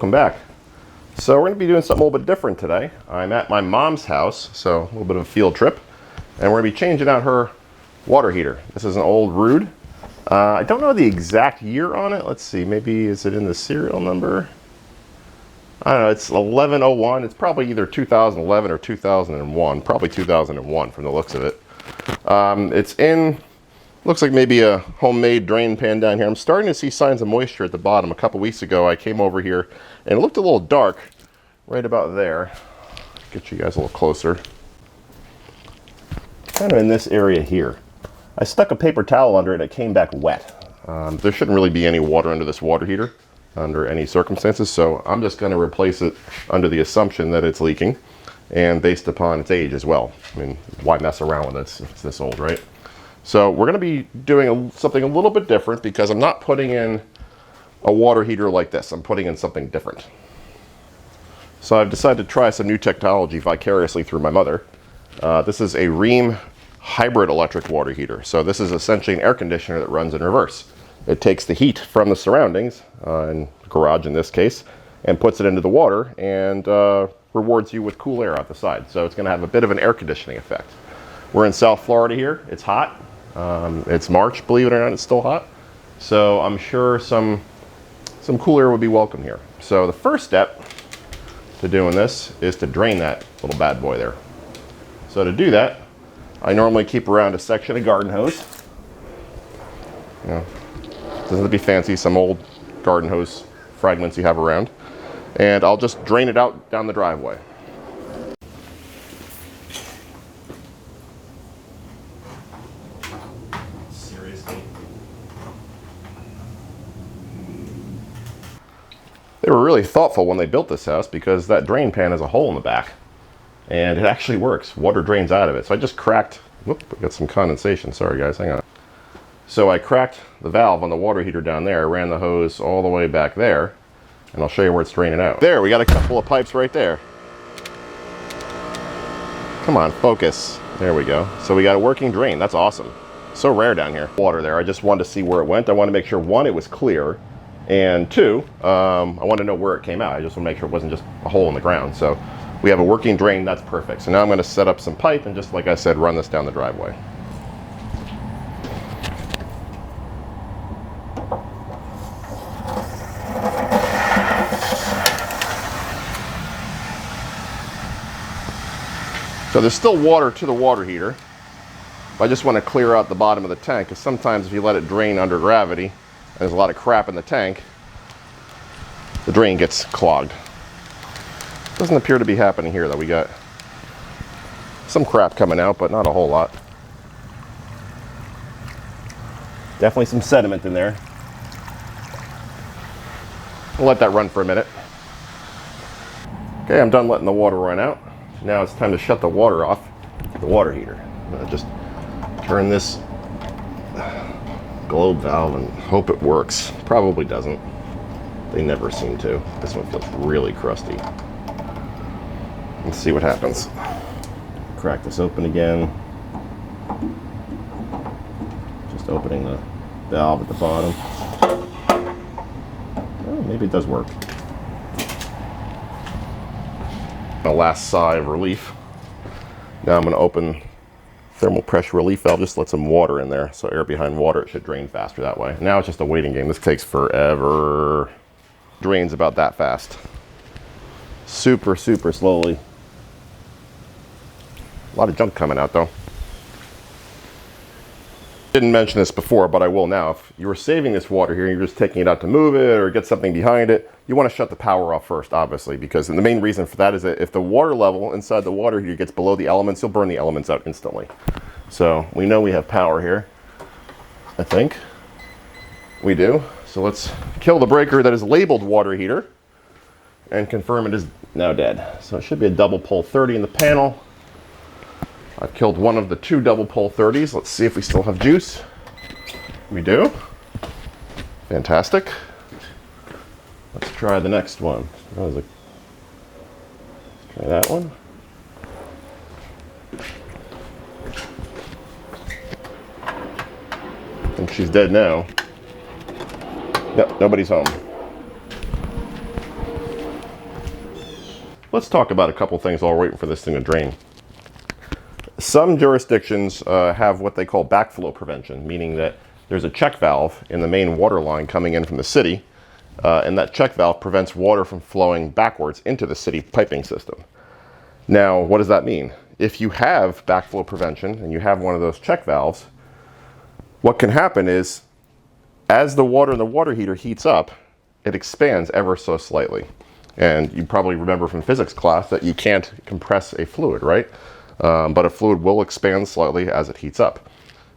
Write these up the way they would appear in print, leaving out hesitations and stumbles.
welcome back. So we're going to be doing something a little bit different today. I'm at my mom's house, so a little bit of a field trip, and we're going to be changing out her water heater. This is an old Rude. I don't know the exact year on it. Let's see, maybe is it in the serial number? I don't know, it's 1101. It's probably either 2011 or 2001, probably 2001 from the looks of it. It's in, looks like maybe a homemade drain pan down here. I'm starting to see signs of moisture at the bottom. A couple weeks ago I came over here and it looked a little dark right about there. Get you guys a little closer. Kind of in this area here. I stuck a paper towel under it and it came back wet. There shouldn't really be any water under this water heater under any circumstances, so I'm just going to replace it under the assumption that it's leaking and based upon its age as well. I mean, why mess around with it if it's this old, right? So we're going to be doing something a little bit different because I'm not putting in a water heater like this. I'm putting in something different. So I've decided to try some new technology vicariously through my mother. This is a Rheem hybrid electric water heater. So this is essentially an air conditioner that runs in reverse. It takes the heat from the surroundings, in the garage in this case, and puts it into the water and rewards you with cool air out the side. So it's going to have a bit of an air conditioning effect. We're in South Florida here. It's hot. It's March, believe it or not, it's still hot. So I'm sure some cool air would be welcome here. So the first step to doing this is to drain that little bad boy there. So to do that, I normally keep around a section of garden hose. You know, doesn't have to be fancy, some old garden hose fragments you have around. And I'll just drain it out down the driveway. Seriously? They were really thoughtful when they built this house because that drain pan has a hole in the back. And it actually works. Water drains out of it. So I just cracked, whoop, we got some condensation. Sorry guys, hang on. So I cracked the valve on the water heater down there, ran the hose all the way back there, and I'll show you where it's draining out. There, we got a couple of pipes right there. Come on, focus. There we go. So we got a working drain. That's awesome. So rare down here. Water there. I just wanted to see where it went. I wanted to make sure, one, it was clear, and two, I wanted to know where it came out. I just want to make sure it wasn't just a hole in the ground. So we have a working drain. That's perfect. So now I'm going to set up some pipe and just, like I said, run this down the driveway. So there's still water to the water heater. I just want to clear out the bottom of the tank because sometimes if you let it drain under gravity and there's a lot of crap in the tank, the drain gets clogged. Doesn't appear to be happening here though. We got some crap coming out, but not a whole lot. Definitely some sediment in there. We'll let that run for a minute. Okay, I'm done letting the water run out. Now it's time to shut the water off the water heater. I'm gonna just turn this globe valve and hope it works. Probably doesn't. They never seem to. This one feels really crusty. Let's see what happens. Crack this open again. Just opening the valve at the bottom. Oh, maybe it does work. A last sigh of relief. Now I'm going to open thermal pressure relief valve, just let some water in there. So air behind water, it should drain faster that way. Now it's just a waiting game. This takes forever. Drains about that fast. Super, super slowly. A lot of junk coming out though. Didn't mention this before, but I will now. If you were saving this water here and you're just taking it out to move it or get something behind it, you want to shut the power off first, obviously, because the main reason for that is that if the water level inside the water heater gets below the elements, you'll burn the elements out instantly. So we know we have power here. I think we do. So let's kill the breaker that is labeled water heater and confirm it is now dead. So it should be a double pole 30 in the panel. I've killed one of the two double pole 30s. Let's see if we still have juice. We do. Fantastic. Let's try the next one. Let's try that one. I think she's dead now. Yep, nobody's home. let's talk about a couple things while we're waiting for this thing to drain. Some jurisdictions have what they call backflow prevention, meaning that there's a check valve in the main water line coming in from the city, and that check valve prevents water from flowing backwards into the city piping system. Now, what does that mean? If you have backflow prevention and you have one of those check valves, what can happen is, as the water in the water heater heats up, it expands ever so slightly. And you probably remember from physics class that you can't compress a fluid, right? But a fluid will expand slightly as it heats up.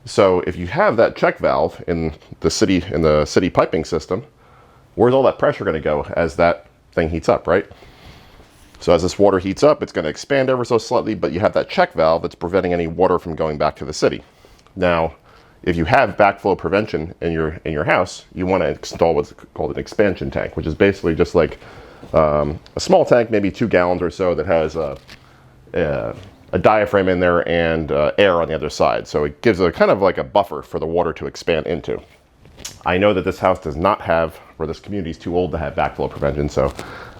So if you have that check valve in the city piping system, where's all that pressure going to go as that thing heats up, right? So as this water heats up, it's going to expand ever so slightly, but you have that check valve that's preventing any water from going back to the city. Now, if you have backflow prevention in your house, you want to install what's called an expansion tank, which is basically just like a small tank, maybe 2 gallons or so, that has a diaphragm in there and air on the other side. So it gives a kind of like a buffer for the water to expand into. I know that this house does not have, or this community is too old to have backflow prevention, so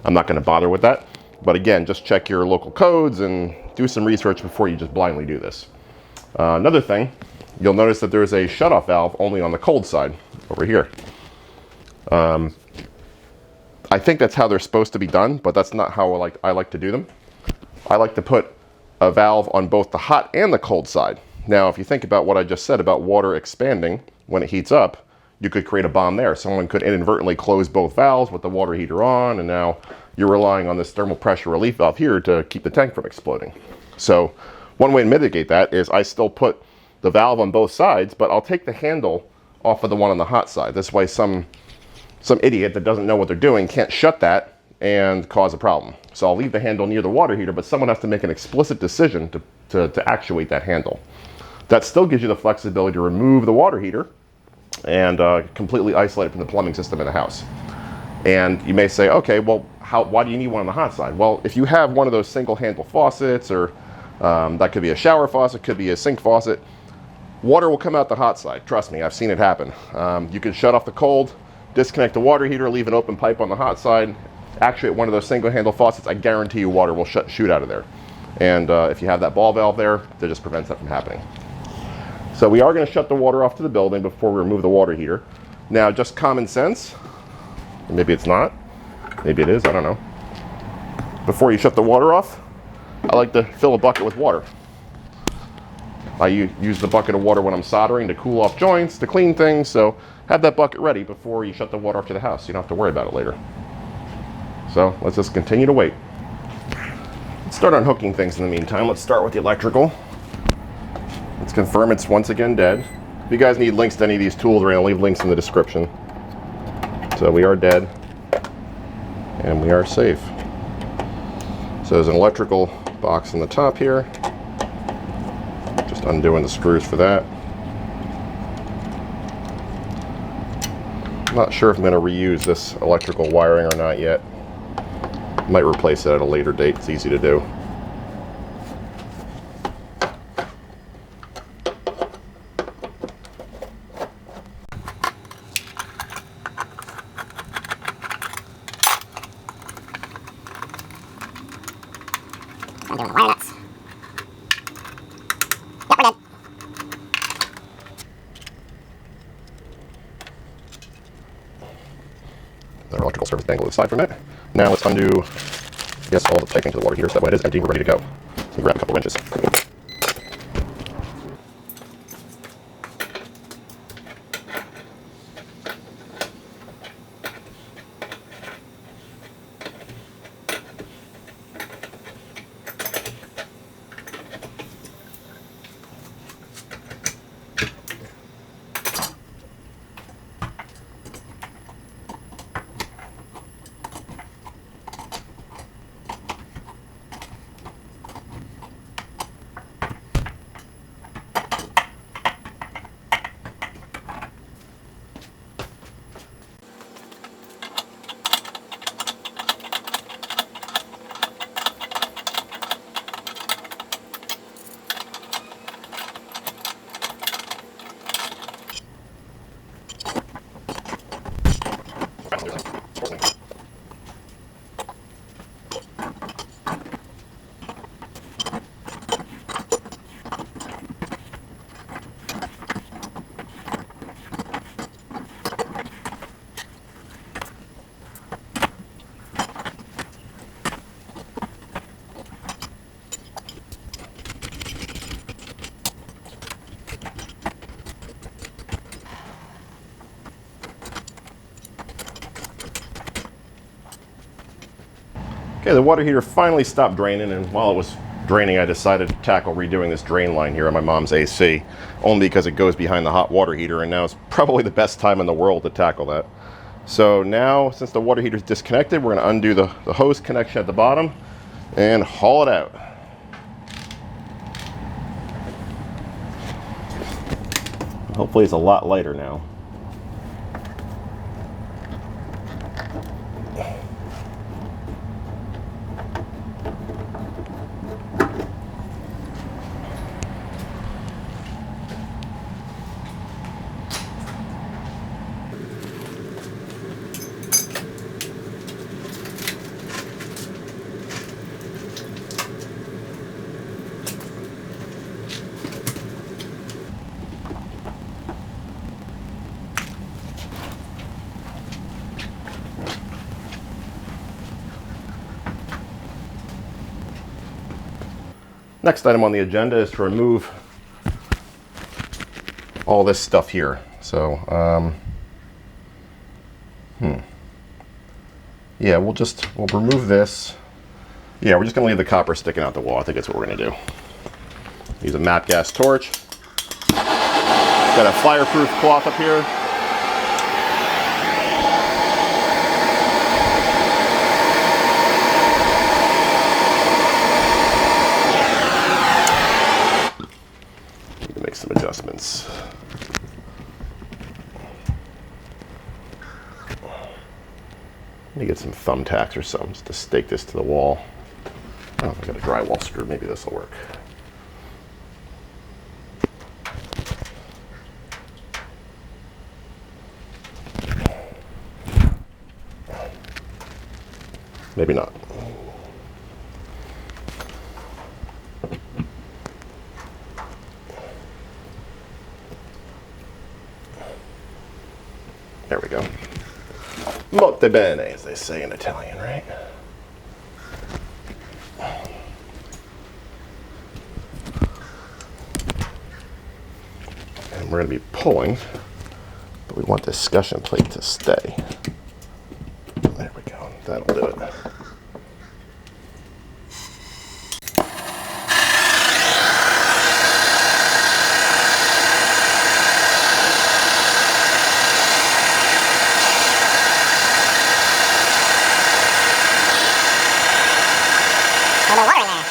I'm not going to bother with that. But again, just check your local codes and do some research before you just blindly do this. Another thing, you'll notice that there's a shutoff valve only on the cold side over here. I think that's how they're supposed to be done, but that's not how I like to do them. I like to put a valve on both the hot and the cold side. Now, if you think about what I just said about water expanding when it heats up, you could create a bomb there. Someone could inadvertently close both valves with the water heater on, and now you're relying on this thermal pressure relief valve here to keep the tank from exploding. So one way to mitigate that is I still put the valve on both sides, but I'll take the handle off of the one on the hot side. This way some idiot that doesn't know what they're doing can't shut that and cause a problem. So I'll leave the handle near the water heater, but someone has to make an explicit decision to actuate that handle. That still gives you the flexibility to remove the water heater and completely isolate it from the plumbing system in the house. And you may say, okay, well, why do you need one on the hot side? Well, if you have one of those single handle faucets, or that could be a shower faucet, could be a sink faucet, water will come out the hot side. Trust me, I've seen it happen. You can shut off the cold, disconnect the water heater, leave an open pipe on the hot side, actuate one of those single handle faucets, I guarantee you water will shoot out of there. And if you have that ball valve there, that just prevents that from happening. So we are going to shut the water off to the building before we remove the water heater. Now, just common sense, maybe it's not, maybe it is, I don't know. Before you shut the water off, I like to fill a bucket with water. I use the bucket of water when I'm soldering to cool off joints, to clean things, so have that bucket ready before you shut the water off to the house. You don't have to worry about it later. So let's just continue to wait. Let's start unhooking things in the meantime. Let's start with the electrical. Let's confirm it's once again dead. If you guys need links to any of these tools, I'll leave links in the description. So we are dead, and we are safe. So there's an electrical box on the top here. Just undoing the screws for that. I'm not sure if I'm going to reuse this electrical wiring or not yet. Might replace it at a later date. It's easy to do. I'm doing the wire nuts. Yep, we're good. The electrical service dangle aside from it. Now let's undo, yes, all the piping to the water heater, so that way it is empty, we're ready to go. So grab a couple wrenches. Okay, the water heater finally stopped draining, and while it was draining, I decided to tackle redoing this drain line here on my mom's AC, only because it goes behind the hot water heater, and now is probably the best time in the world to tackle that. So now, since the water heater is disconnected, we're going to undo the hose connection at the bottom and haul it out. Hopefully it's a lot lighter now. Next item on the agenda is to remove all this stuff here. So, yeah, we'll remove this. Yeah, we're just gonna leave the copper sticking out the wall. I think that's what we're gonna do. Use a MAP gas torch. Got a fireproof cloth up here. Make some adjustments. Let me get some thumbtacks or something just to stake this to the wall. Oh, I got a drywall screw. Maybe this will work. Maybe not. There we go. Molto bene, as they say in Italian, right? And we're going to be pulling, but we want the discussion plate to stay. There we go. That'll do it. A little water in there.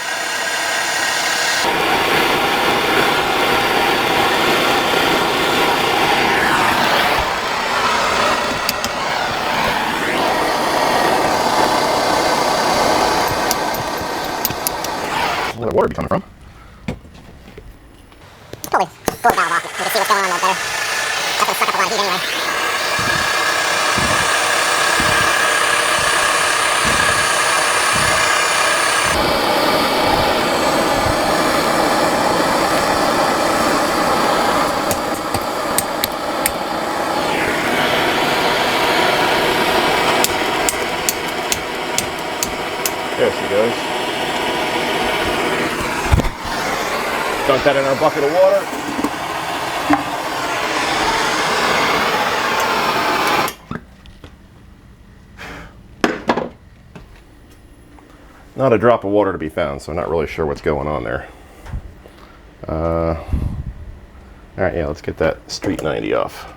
Where the water be coming from? Totally blow the valve off. You can see what's going on a little better. That's gonna suck up a lot of heat anyway. There she goes. Dunk that in our bucket of water. Not a drop of water to be found, so I'm not really sure what's going on there. All right, yeah, let's get that Street 90 off.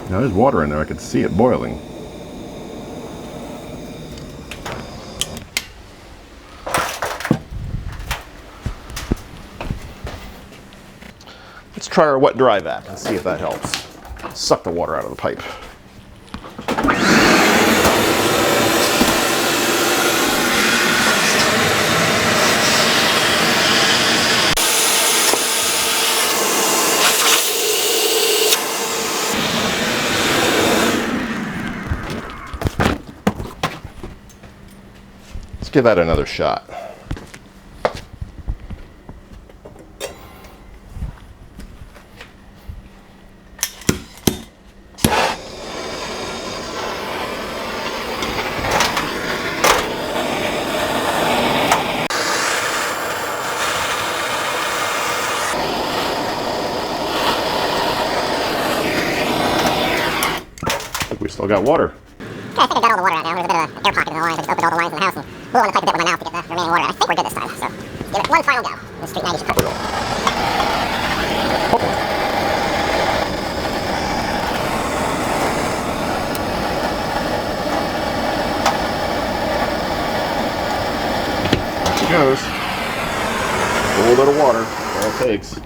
Now there's water in there, I could see it boiling. Let's try our wet dry vac and see if that helps. Suck the water out of the pipe. Let's give that another shot. Still got water. Okay, I think I got all the water out now. There's a bit of an air pocket in the lines. I just opened all the lines in the house and blew on the pipe a bit with my mouth to get the remaining water out. I think we're good this time. So let's give it one final go. The street 90 should cover it all. There she goes. A little bit of water. That's all it takes.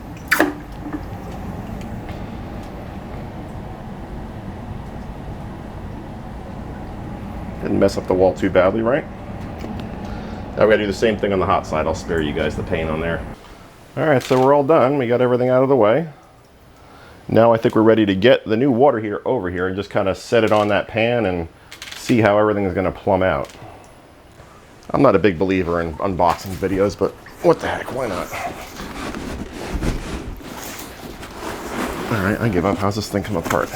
Didn't mess up the wall too badly, right? Now we gotta do the same thing on the hot side. I'll spare you guys the pain on there. All right, so we're all done. We got everything out of the way. Now I think we're ready to get the new water heater over here and just kind of set it on that pan and see how everything is gonna plumb out. I'm not a big believer in unboxing videos, but what the heck, why not? All right, I give up. How's this thing come apart?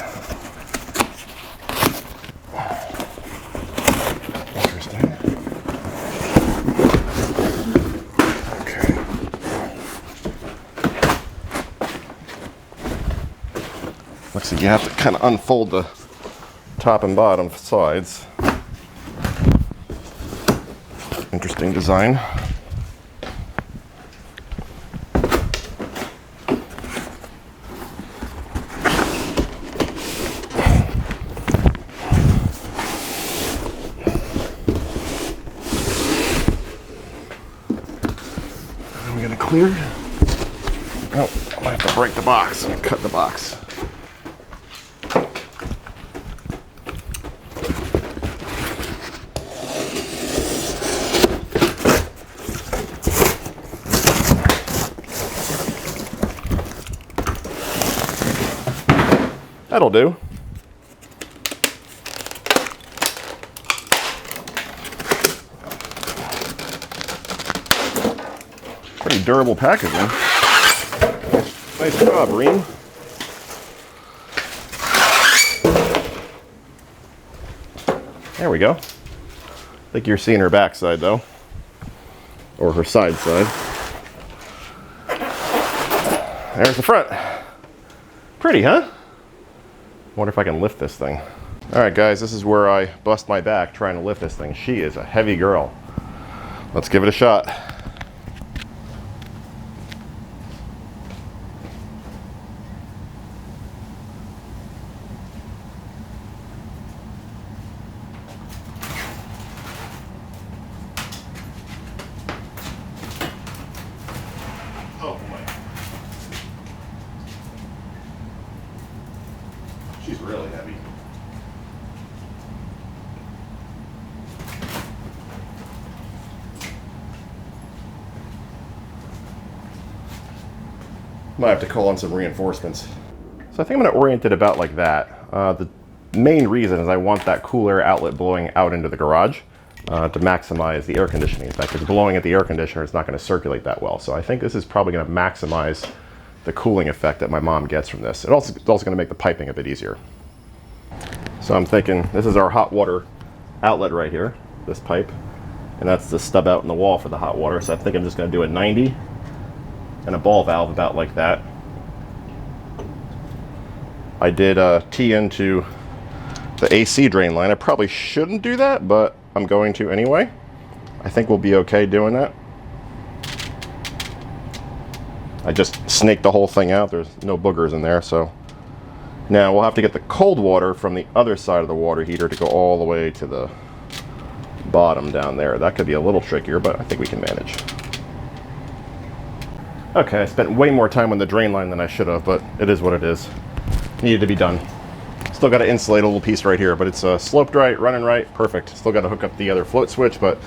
Looks like you have to kind of unfold the top and bottom sides. Interesting design. I'm gonna clear. Oh, I might have to break the box and cut the box. That'll do. Pretty durable packaging. Nice job, Rheem. There we go. I think you're seeing her backside though. Or her side side. There's the front. Pretty, huh? Wonder if I can lift this thing. All right, guys, this is where I bust my back trying to lift this thing. She is a heavy girl. Let's give it a shot. Oh boy. She's really heavy. Might have to call on some reinforcements. So I think I'm going to orient it about like that. The main reason is I want that cool air outlet blowing out into the garage to maximize the air conditioning effect. Because blowing at the air conditioner is not going to circulate that well. So I think this is probably going to maximize the cooling effect that my mom gets from this. It's also going to make the piping a bit easier. So I'm thinking this is our hot water outlet right here, this pipe, and that's the stub out in the wall for the hot water. So I think I'm just going to do a 90 and a ball valve about like that. I did tee into the AC drain line. I probably shouldn't do that, but I'm going to anyway. I think we'll be okay doing that. I just snaked the whole thing out. There's no boogers in there, so now we'll have to get the cold water from the other side of the water heater to go all the way to the bottom down there. That could be a little trickier, but I think we can manage. Okay, I spent way more time on the drain line than I should have, but it is what it is. Needed to be done. Still got to insulate a little piece right here, but it's sloped right, running right, perfect. Still got to hook up the other float switch, but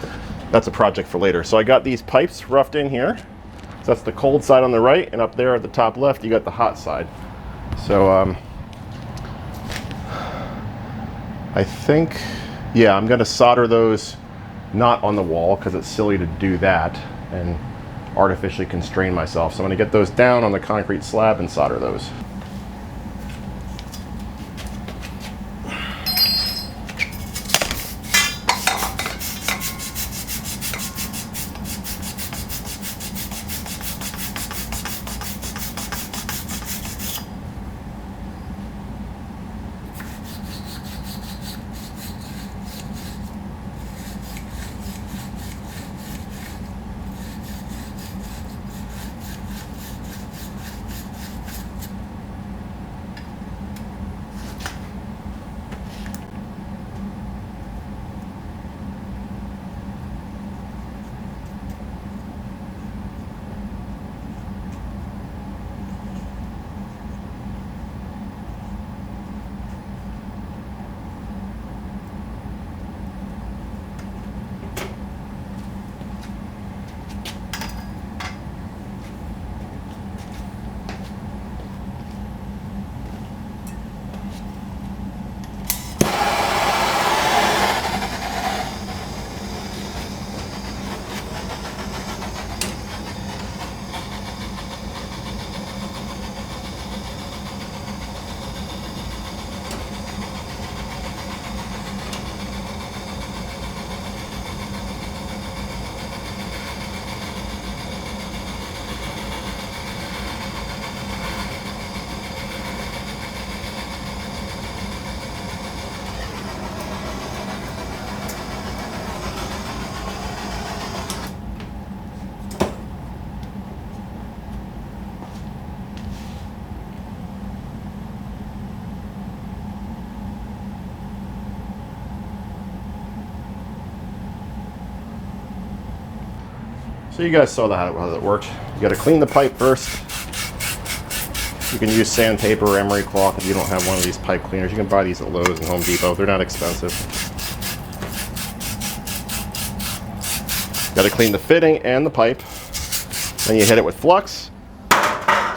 that's a project for later. So I got these pipes roughed in here. So that's the cold side on the right, and up there at the top left, you got the hot side. So I think, yeah, I'm going to solder those not on the wall because it's silly to do that and artificially constrain myself. So I'm going to get those down on the concrete slab and solder those. So you guys saw how that worked. You got to clean the pipe first. You can use sandpaper or emery cloth if you don't have one of these pipe cleaners. You can buy these at Lowe's and Home Depot. They're not expensive. Got to clean the fitting and the pipe. Then you hit it with flux,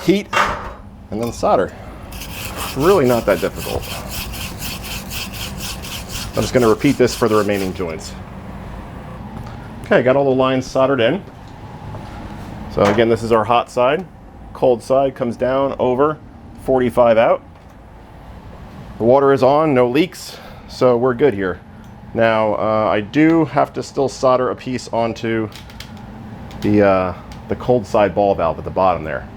heat, and then solder. It's really not that difficult. I'm just going to repeat this for the remaining joints. Okay, got all the lines soldered in. So again, this is our hot side. Cold side comes down over 45 out. The water is on, no leaks, so we're good here. Now, I do have to still solder a piece onto the cold side ball valve at the bottom there.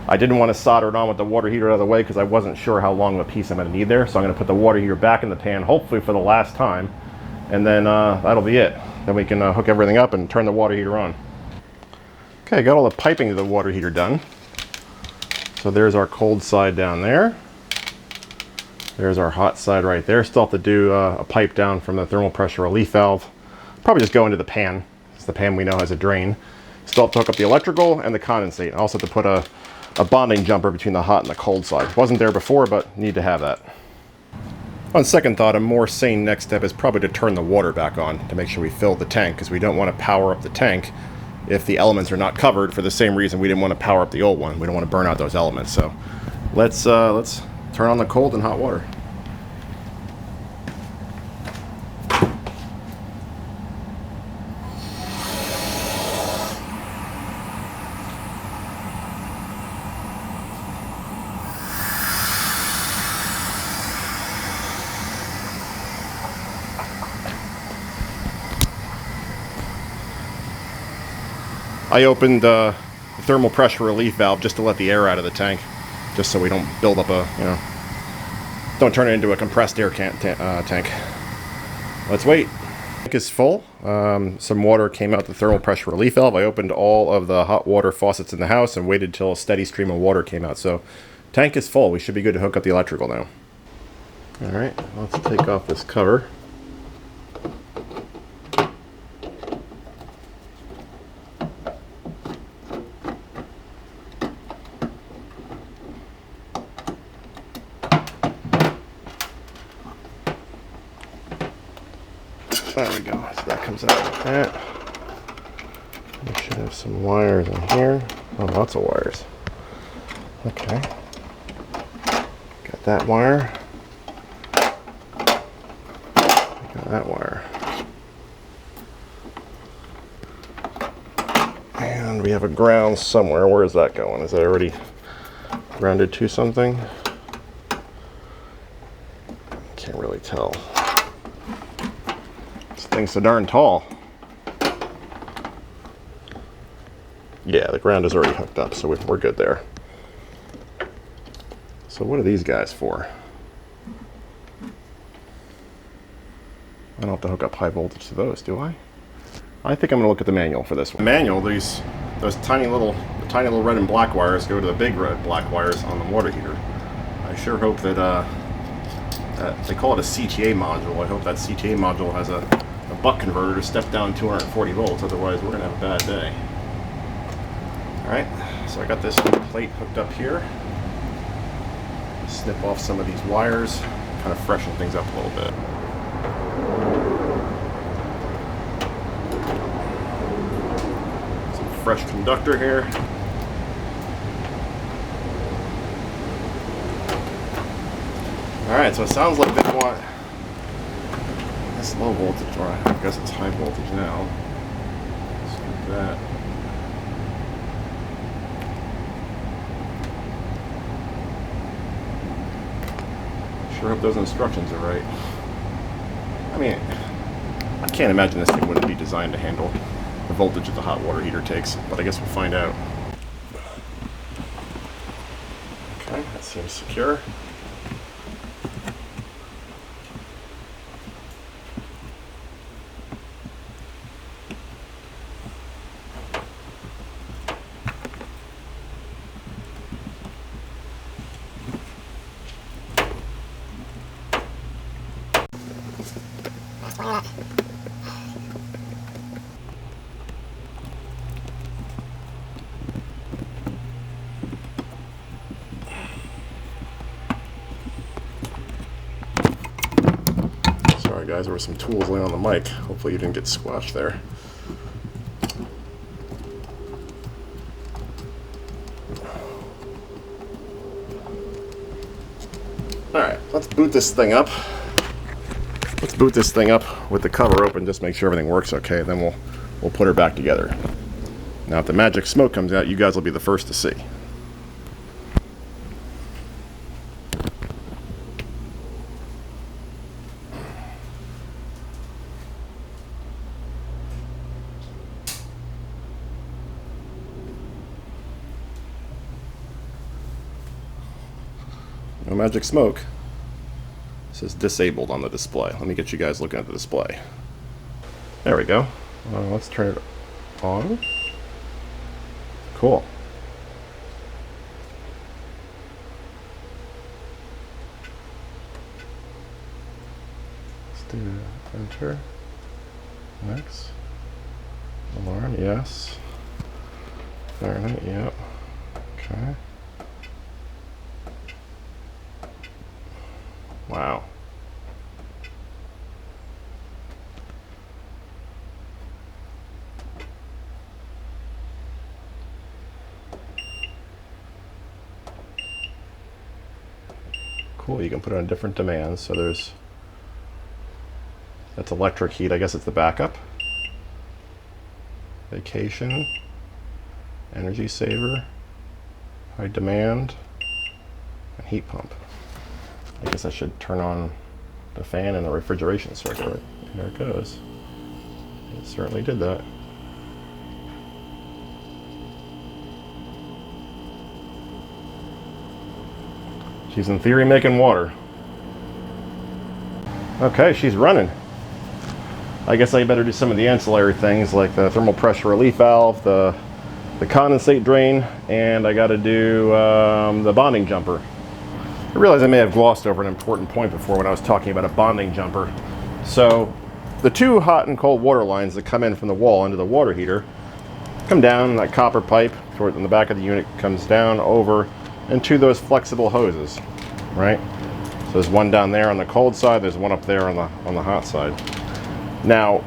I didn't want to solder it on with the water heater out of the way because I wasn't sure how long of a piece I'm going to need there. So I'm going to put the water heater back in the pan, hopefully for the last time, and then that'll be it. Then we can hook everything up and turn the water heater on. Okay, got all the piping of the water heater done. So there's our cold side down there. There's our hot side right there. Still have to do a pipe down from the thermal pressure relief valve. Probably just go into the pan. It's the pan we know has a drain. Still have to hook up the electrical and the condensate. I also have to put a bonding jumper between the hot and the cold side. Wasn't there before, but need to have that. On second thought, a more sane next step is probably to turn the water back on to make sure we fill the tank, because we don't want to power up the tank if the elements are not covered, for the same reason we didn't want to power up the old one. We don't want to burn out those elements. So let's turn on the cold and hot water. I opened the thermal pressure relief valve just to let the air out of the tank, just so we don't build up don't turn it into a compressed air tank. Let's wait. The tank is full. Some water came out the thermal pressure relief valve. I opened all of the hot water faucets in the house and waited till a steady stream of water came out. So tank is full. We should be good to hook up the electrical now. All right, let's take off this cover. There we go, so that comes out like that. We should have some wires in here. Oh, lots of wires. Okay. Got that wire. Got that wire. And we have a ground somewhere. Where is that going? Is that already grounded to something? Can't really tell. Thing's so darn tall. Yeah, the ground is already hooked up, so we're good there. So what are these guys for? I don't have to hook up high voltage to those, do I? I think I'm going to look at the manual for this one. The manual, those tiny little red and black wires go to the big red black wires on the water heater. I sure hope that they call it a CTA module. I hope that CTA module has a buck converter to step down 240 volts, otherwise we're going to have a bad day. Alright, so I got this plate hooked up here. Snip off some of these wires, kind of freshen things up a little bit. Some fresh conductor here. Alright, so it sounds like they want this low voltage, or I guess it's high voltage now. Let's do that. Sure hope those instructions are right. I mean, I can't imagine this thing wouldn't be designed to handle the voltage that the hot water heater takes, but I guess we'll find out. Okay, that seems secure. apologize. There were some tools laying on the mic. Hopefully you didn't get squashed there. Alright, let's boot this thing up. Let's boot this thing up with the cover open, just make sure everything works okay. Then we'll put her back together. Now if the magic smoke comes out, you guys will be the first to see. No magic smoke. It says disabled on the display. Let me get you guys looking at the display. There we go. Let's turn it on. Cool. Let's do enter. Next. Alarm, yes. Fahrenheit, yep. Okay. Wow. Cool, you can put it on different demands. So that's electric heat, I guess it's the backup. Vacation, energy saver, high demand, and heat pump. I guess I should turn on the fan and the refrigeration circuit. There it goes. It certainly did that. She's in theory making water. Okay, she's running. I guess I better do some of the ancillary things like the thermal pressure relief valve, the condensate drain, and I got to do the bonding jumper. I realize I may have glossed over an important point before when I was talking about a bonding jumper. So the two hot and cold water lines that come in from the wall into the water heater come down, that copper pipe toward in the back of the unit comes down over into those flexible hoses, right? So there's one down there on the cold side, there's one up there on the hot side. Now,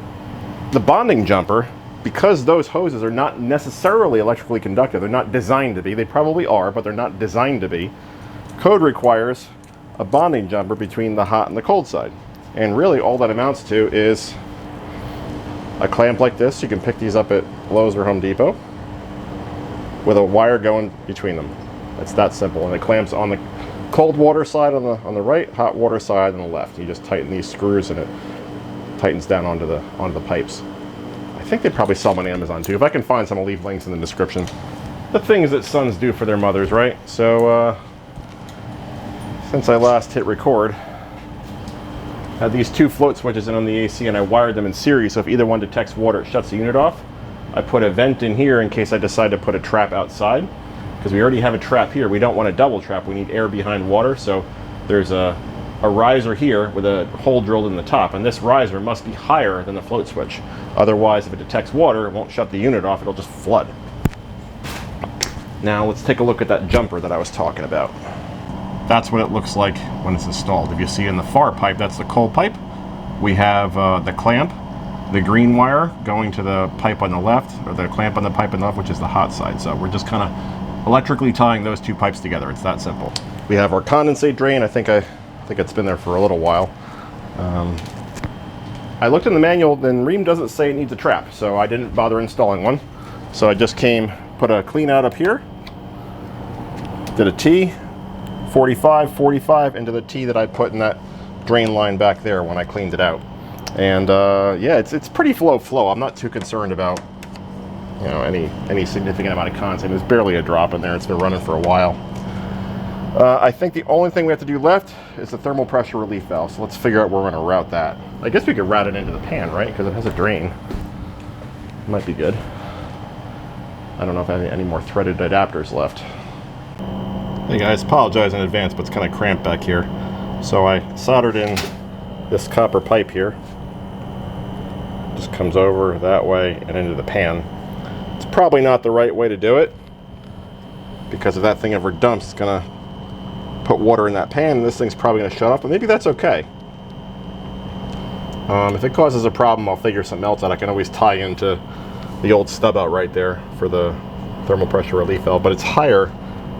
the bonding jumper, because those hoses are not necessarily electrically conductive, they're not designed to be, they probably are, but they're not designed to be, code requires a bonding jumper between the hot and the cold side. And really all that amounts to is a clamp like this. You can pick these up at Lowe's or Home Depot with a wire going between them. It's that simple. And it clamps on the cold water side on the right, hot water side on the left. You just tighten these screws and it tightens down onto the pipes. I think they probably sell them on Amazon too. If I can find some, I'll leave links in the description. The things that sons do for their mothers, right? So since I last hit record, I had these two float switches in on the AC and I wired them in series, so if either one detects water, it shuts the unit off. I put a vent in here in case I decide to put a trap outside, because we already have a trap here. We don't want a double trap. We need air behind water, so there's a riser here with a hole drilled in the top, and this riser must be higher than the float switch. Otherwise, if it detects water, it won't shut the unit off, it'll just flood. Now let's take a look at that jumper that I was talking about. That's what it looks like when it's installed. If you see in the far pipe, that's the cold pipe. We have the clamp, the green wire going to the pipe on the left, or the clamp on the pipe on the left, which is the hot side. So we're just kind of electrically tying those two pipes together. It's that simple. We have our condensate drain. I think it's been there for a little while. I looked in the manual, and Rheem doesn't say it needs a trap, so I didn't bother installing one. So I just put a clean out up here, did a T, 45, 45 into the T that I put in that drain line back there when I cleaned it out. And yeah, it's pretty low flow. I'm not too concerned about, you know, any significant amount of condensate. There's barely a drop in there. It's been running for a while. I think the only thing we have to do left is the thermal pressure relief valve. So let's figure out where we're going to route that. I guess we could route it into the pan, right? Because it has a drain. Might be good. I don't know if I have any more threaded adapters left. Hey guys, apologize in advance, but it's kind of cramped back here. So I soldered in this copper pipe here. Just comes over that way and into the pan. It's probably not the right way to do it, because if that thing ever dumps, it's gonna put water in that pan and this thing's probably gonna shut off, but maybe that's okay. If it causes a problem, I'll figure something else out. I can always tie into the old stub out right there for the thermal pressure relief valve, but it's higher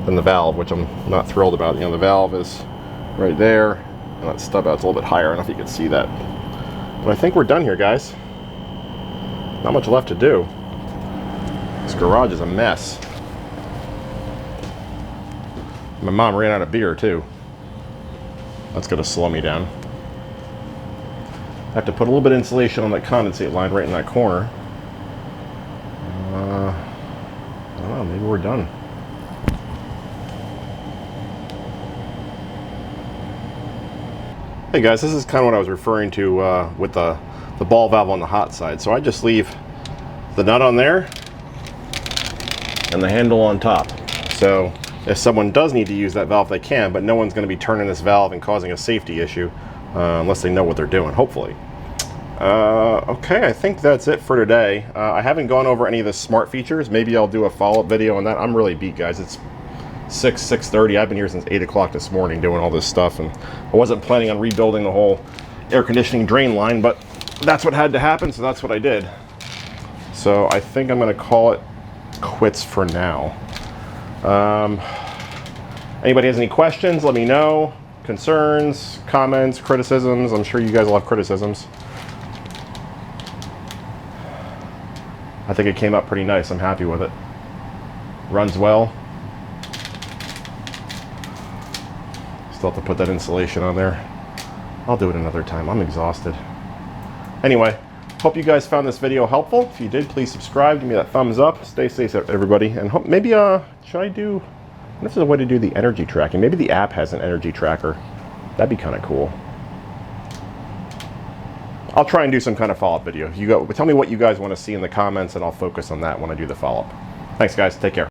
than the valve, which I'm not thrilled about. You know, the valve is right there, and that stub out's a little bit higher. I don't know if you can see that. But I think we're done here, guys. Not much left to do. This garage is a mess. My mom ran out of beer, too. That's gonna slow me down. I have to put a little bit of insulation on that condensate line right in that corner. I don't know, maybe we're done. Hey guys, this is kind of what I was referring to with the ball valve on the hot side. So I just leave the nut on there and the handle on top. So if someone does need to use that valve, they can, but no one's going to be turning this valve and causing a safety issue unless they know what they're doing, hopefully. Okay, I think that's it for today. I haven't gone over any of the smart features. Maybe I'll do a follow-up video on that. I'm really beat, guys. It's 6:30. I've been here since 8 o'clock this morning doing all this stuff, and I wasn't planning on rebuilding the whole air conditioning drain line, but that's what had to happen, so that's what I did. So I think I'm going to call it quits for now. Anybody has any questions, let me know. Concerns, comments, criticisms. I'm sure you guys will have criticisms. I think it came up pretty nice. I'm happy with it. Runs well. Still have to put that insulation on there. I'll do it another time. I'm exhausted. Anyway, hope you guys found this video helpful. If you did, please subscribe. Give me that thumbs up. Stay safe, everybody. And maybe, should I do... This is a way to do the energy tracking. Maybe the app has an energy tracker. That'd be kind of cool. I'll try and do some kind of follow-up video. Tell me what you guys want to see in the comments, and I'll focus on that when I do the follow-up. Thanks, guys. Take care.